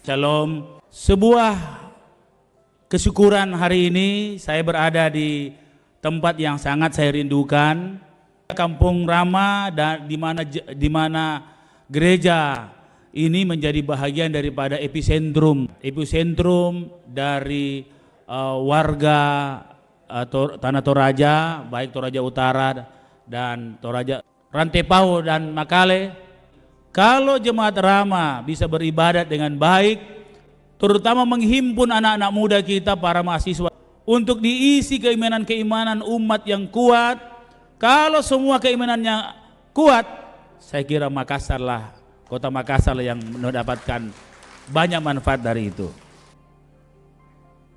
Shalom. Sebuah kesyukuran hari ini saya berada di tempat yang sangat saya rindukan, Kampung Rama, dan di mana gereja ini menjadi bahagian daripada epicentrum dari warga Tanah Toraja, baik Toraja Utara dan Toraja Rantepao dan Makale. Kalau jemaat Rama bisa beribadat dengan baik, terutama menghimpun anak-anak muda kita, para mahasiswa, untuk diisi keimanan-keimanan umat yang kuat. Kalau semua keimanannya kuat, saya kira kota Makassar yang mendapatkan banyak manfaat dari itu.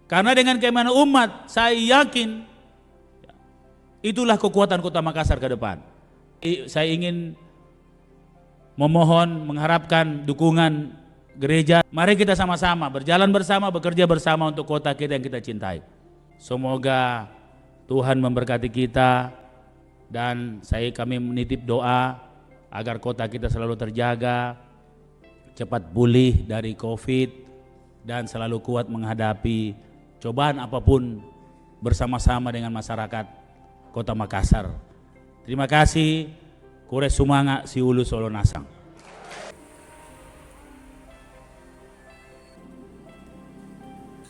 Karena dengan keimanan umat, saya yakin itulah kekuatan kota Makassar ke depan. Saya ingin memohon, mengharapkan dukungan gereja. Mari kita sama-sama berjalan bersama, bekerja bersama untuk kota kita yang kita cintai. Semoga Tuhan memberkati kita, dan kami menitip doa agar kota kita selalu terjaga, cepat pulih dari COVID, dan selalu kuat menghadapi cobaan apapun bersama-sama dengan masyarakat kota Makassar. Terima kasih. Kures Sumanga Siulu Solo Nasang.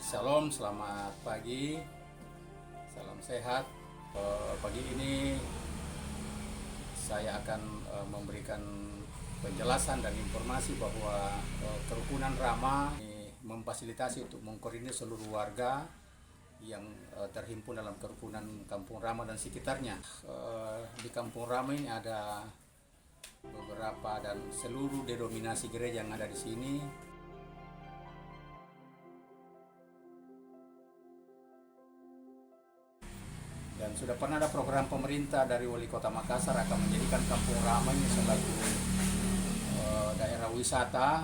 Shalom, selamat pagi, salam sehat. Pagi ini saya akan memberikan penjelasan dan informasi bahwa kerukunan Rama memfasilitasi untuk mengkoordinir seluruh warga yang terhimpun dalam kerukunan Kampung Rama dan sekitarnya. Di Kampung Rama ini ada beberapa dan seluruh denominasi gereja yang ada di sini. Dan sudah pernah ada program pemerintah dari Wali Kota Makassar akan menjadikan Kampung Rama ini selaku daerah wisata.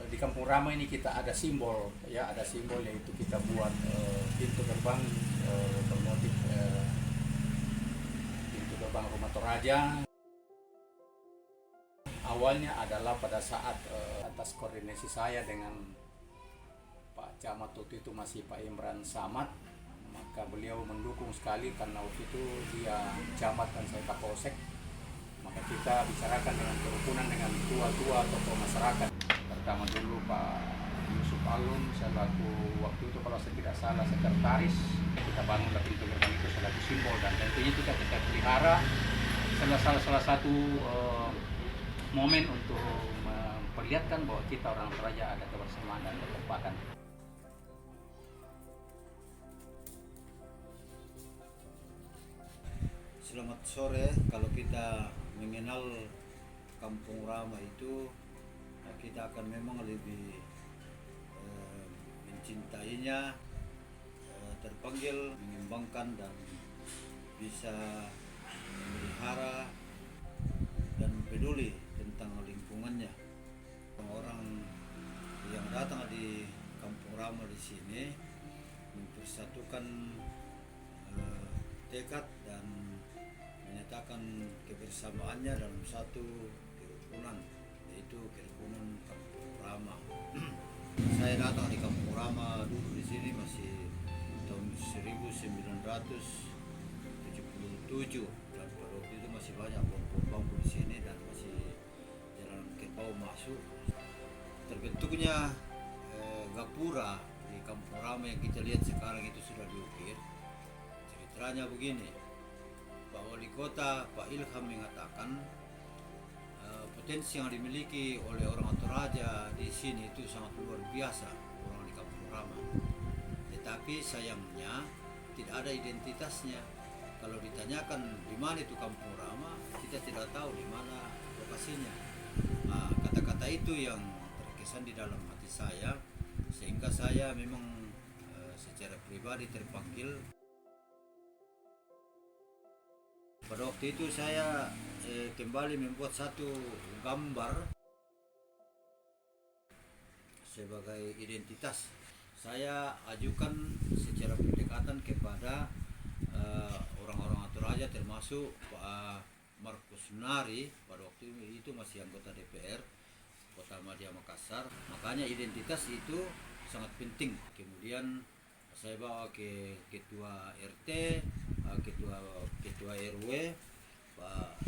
Di Kampung Rama ini kita ada simbol, yaitu kita buat pintu gerbang bermotif pintu gerbang Rumah Toraja. Awalnya adalah pada saat atas koordinasi saya dengan Pak Camat waktu itu masih Pak Imran Samad, maka beliau mendukung sekali karena waktu itu dia camat dan saya Kapolsek. Maka kita bicarakan dengan kerukunan dengan tua-tua tokoh masyarakat. Pertama dulu Pak Yusuf Alun selaku waktu itu kalau saya tidak salah sekretaris. Kita bangun pintu gerbang itu selaku simbol, dan tentunya kita pelihara salah satu momen untuk memperlihatkan bahwa kita orang Toraja ada kebersamaan dan kekompakan. Selamat sore. Kalau kita mengenal Kampung Rama itu, kita akan memang lebih mencintainya, terpanggil mengembangkan dan bisa memelihara dan peduli tentang lingkungannya. Orang yang datang di Kampung Rama di sini mempersatukan tekad dan menyatakan kebersamaannya dalam satu kerukunan, yaitu kerukunan Kampung Rama. Saya datang di Kampung Rama dulu di sini masih tahun 1977, dan pada waktu itu masih banyak pohon bambu di sini dan masih jalan kerbau masuk. Terbentuknya gapura di Kampung Rama yang kita lihat sekarang itu sudah diukir. Ceritanya begini, Pak Wali Kota Pak Ilham mengatakan potensi yang dimiliki oleh orang Toraja di sini itu sangat luar biasa, orang di Kampung Rama. Tetapi sayangnya tidak ada identitasnya. Kalau ditanyakan di mana itu Kampung Rama, kita tidak tahu di mana lokasinya. Kata-kata itu yang terkesan di dalam hati saya, sehingga saya memang secara pribadi terpanggil. Pada waktu itu saya kembali membuat satu gambar sebagai identitas. Saya ajukan secara pendekatan kepada orang-orang Toraja, termasuk Pak Markus Nari, pada waktu itu masih anggota DPR. Kota Madya Makassar. Makanya identitas itu sangat penting. Kemudian saya bawa ke ketua RT, ketua RW, Pak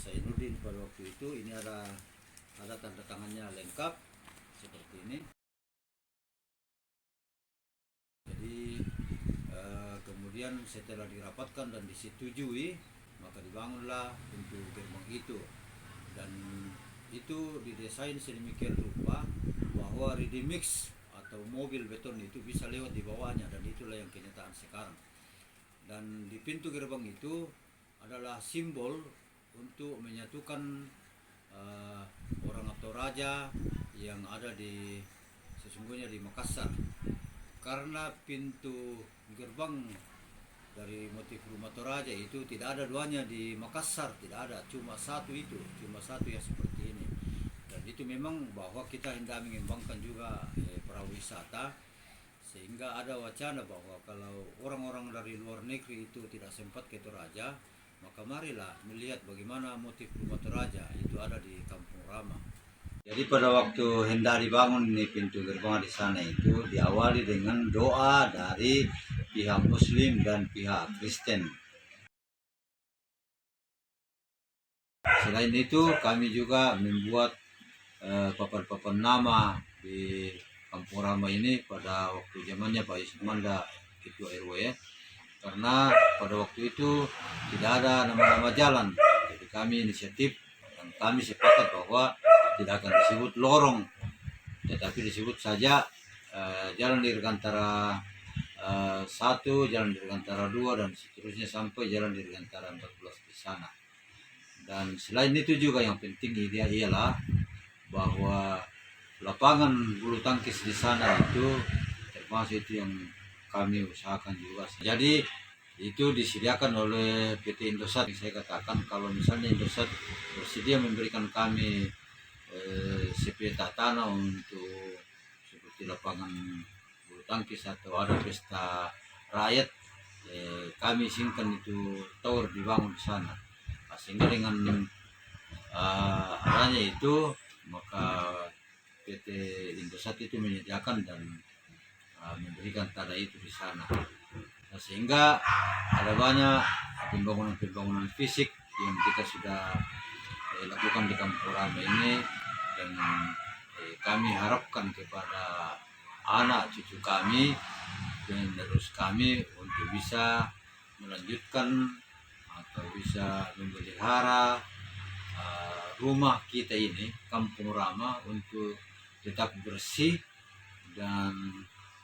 Zainuddin pada waktu itu. Ini ada tanda tangannya lengkap seperti ini. Jadi kemudian setelah dirapatkan dan disetujui, maka dibangunlah pintu gerbang itu, dan itu didesain sedemikian rupa bahwa ready mix atau mobil beton itu bisa lewat di bawahnya, dan itulah yang kenyataan sekarang. Dan di pintu gerbang itu adalah simbol untuk menyatukan orang atau raja yang ada sesungguhnya di Makassar. Karena pintu gerbang dari motif rumah Toraja itu tidak ada duanya di Makassar, tidak ada, cuma satu yang seperti ini. Dan itu memang bahwa kita hendak mengembangkan juga pariwisata, sehingga ada wacana bahwa kalau orang-orang dari luar negeri itu tidak sempat ke Toraja, maka marilah melihat bagaimana motif rumah Toraja itu ada di Kampung Rama. Jadi pada waktu hendak dibangun ini pintu gerbang di sana itu diawali dengan doa dari pihak Muslim dan pihak Kristen. Selain itu kami juga membuat papan-papan nama di Kampung Rama ini pada waktu zamannya Pak Yusuf Manda Ketua RW, karena pada waktu itu tidak ada nama-nama jalan. Jadi kami inisiatif dan kami sepakat bahwa tidak akan disebut lorong, tetapi disebut saja Jalan Dirgantara 1, Jalan Dirgantara 2, dan seterusnya sampai Jalan Dirgantara 14 di sana. Dan selain itu juga yang penting ialah bahwa lapangan bulu tangkis di sana itu termasuk itu yang kami usahakan juga. Jadi itu disediakan oleh PT Indosat. Saya katakan kalau misalnya Indosat bersedia memberikan kami sepetak tanah untuk seperti lapangan bulu tangkis atau ada pesta rakyat, kami izinkan itu tower dibangun di sana. Sehingga dengan adanya itu maka PT Indosat itu menyediakan dan memberikan tanah itu di sana. Nah, sehingga ada banyak pembangunan fisik yang kita sudah lakukan di Kampung Rama ini, dan kami harapkan kepada anak cucu kami dan terus kami untuk bisa melanjutkan atau bisa memelihara rumah kita ini, Kampung Rama, untuk tetap bersih dan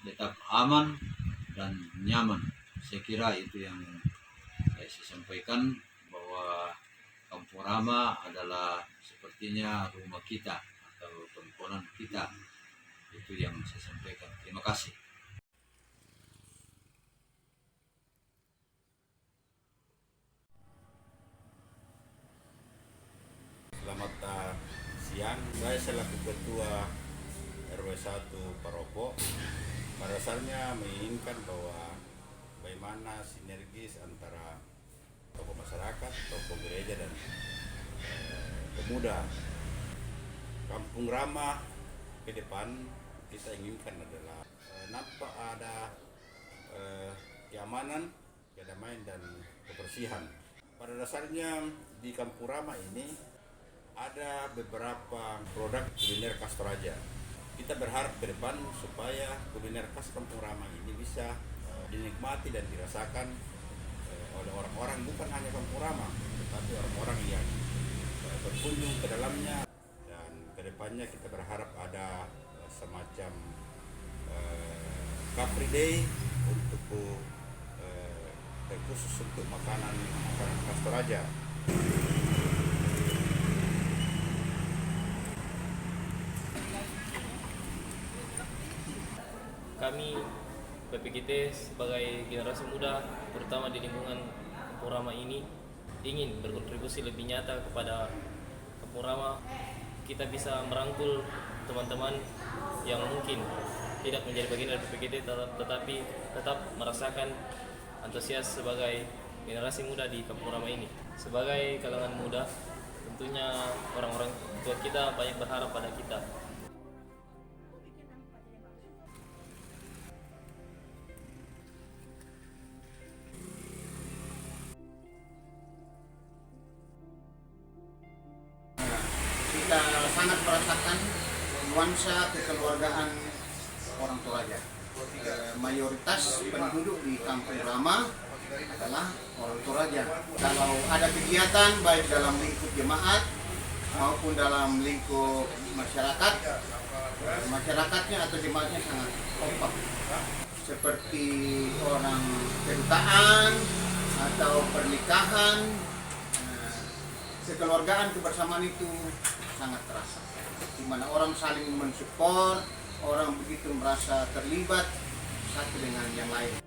tetap aman dan nyaman. Saya kira itu yang saya sampaikan, bahwa Kampung Rama adalah sepertinya rumah kita atau tontonan kita. Itu yang saya sampaikan. Terima kasih. Selamat siang, saya selaku Ketua RW 1 Paropo pada dasarnya menginginkan bahwa bagaimana sinergis antara tokoh masyarakat, tokoh gereja, dan pemuda Kampung Rama ke depan. Kita inginkan adalah nampak ada keamanan, kedamaian, dan kebersihan. Pada dasarnya di Kampung Rama ini ada beberapa produk kuliner khas Toraja. Kita berharap ke depan supaya kuliner khas Kampung Rama ini bisa dinikmati dan dirasakan oleh orang-orang, bukan hanya Kampung Rama, tetapi orang-orang yang berkunjung ke dalamnya. Dan ke depannya kita berharap ada semacam Car Free Day untuk khusus untuk makanan khas Toraja. Kami PPGT sebagai generasi muda, terutama di lingkungan Kampung Rama ini, ingin berkontribusi lebih nyata kepada Kampung Rama. Kita bisa merangkul teman-teman yang mungkin tidak menjadi bagian dari PPGT, tetapi tetap merasakan antusias sebagai generasi muda di Kampung Rama ini. Sebagai kalangan muda, tentunya orang-orang tua kita banyak berharap pada kita. Kita sangat merasakan nuansa kekeluargaan orang Toraja. Mayoritas penduduk di Kampung Rama adalah orang Toraja. Kalau ada kegiatan baik dalam lingkup jemaat maupun dalam lingkup masyarakat, masyarakatnya atau jemaatnya sangat kompak. Seperti orang kedutaan atau pernikahan, kekeluargaan, kebersamaan itu sangat terasa. Di mana orang saling mensupport, orang begitu merasa terlibat satu dengan yang lain.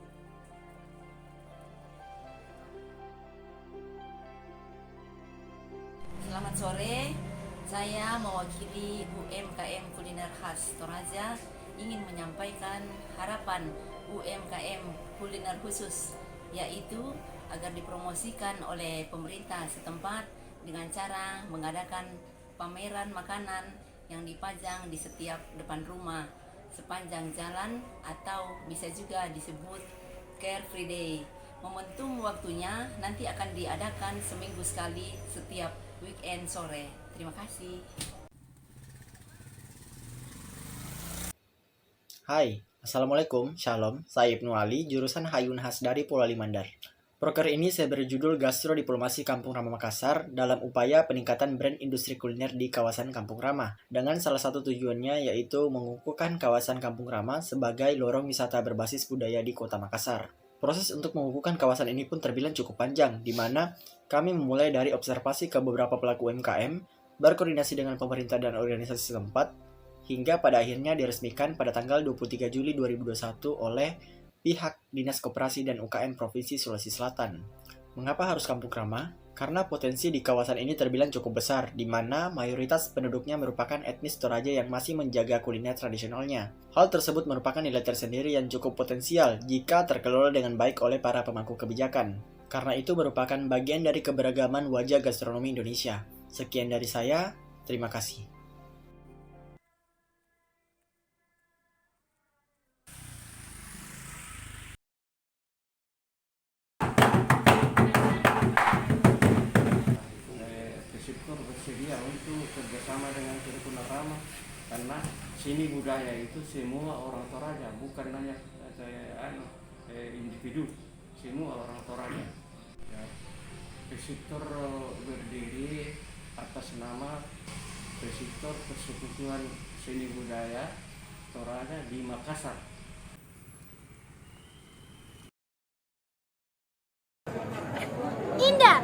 Selamat sore, saya mewakili UMKM Kuliner Khas Toraja ingin menyampaikan harapan UMKM kuliner khusus, yaitu agar dipromosikan oleh pemerintah setempat dengan cara mengadakan pameran makanan yang dipajang di setiap depan rumah sepanjang jalan, atau bisa juga disebut Care Free Day. Momentum waktunya nanti akan diadakan seminggu sekali setiap weekend sore. Terima kasih. Hai, Assalamualaikum, Shalom, saya Ibnu Ali, jurusan Hayun Has dari Pulau Limandar. Proker ini saya berjudul Gastro Diplomasi Kampung Rama Makassar dalam upaya peningkatan brand industri kuliner di kawasan Kampung Rama, dengan salah satu tujuannya yaitu mengukuhkan kawasan Kampung Rama sebagai lorong wisata berbasis budaya di Kota Makassar. Proses untuk mengukuhkan kawasan ini pun terbilang cukup panjang, di mana kami memulai dari observasi ke beberapa pelaku UMKM, berkoordinasi dengan pemerintah dan organisasi setempat, hingga pada akhirnya diresmikan pada tanggal 23 Juli 2021 oleh pihak Dinas Koperasi dan UKM Provinsi Sulawesi Selatan. Mengapa harus Kampung Rama? Karena potensi di kawasan ini terbilang cukup besar, di mana mayoritas penduduknya merupakan etnis Toraja yang masih menjaga kuliner tradisionalnya. Hal tersebut merupakan nilai tersendiri yang cukup potensial jika terkelola dengan baik oleh para pemangku kebijakan. Karena itu merupakan bagian dari keberagaman wajah gastronomi Indonesia. Sekian dari saya, terima kasih. Pesipkor bersedia untuk kerjasama dengan Kerukunan Rama, karena seni budaya itu semua orang Toraja, bukan hanya individu, semua orang Toraja. Ya. Pesipkor berdiri atas nama Pesipkor Persekutuan Seni Budaya Toraja di Makassar. Indah,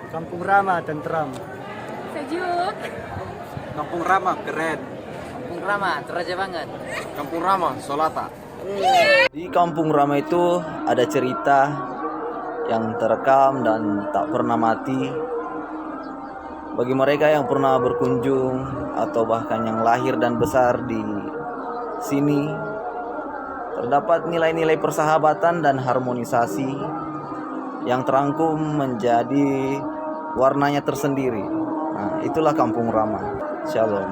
Kampung Rama tentram. sejuk. Kampung Rama keren. Kampung Rama Toraja banget. Kampung Rama Solata. Di Kampung Rama itu ada cerita yang terekam dan tak pernah mati. Bagi mereka yang pernah berkunjung atau bahkan yang lahir dan besar di sini, terdapat nilai-nilai persahabatan dan harmonisasi yang terangkum menjadi warnanya tersendiri. Nah, itulah Kampung Rama. Shalom.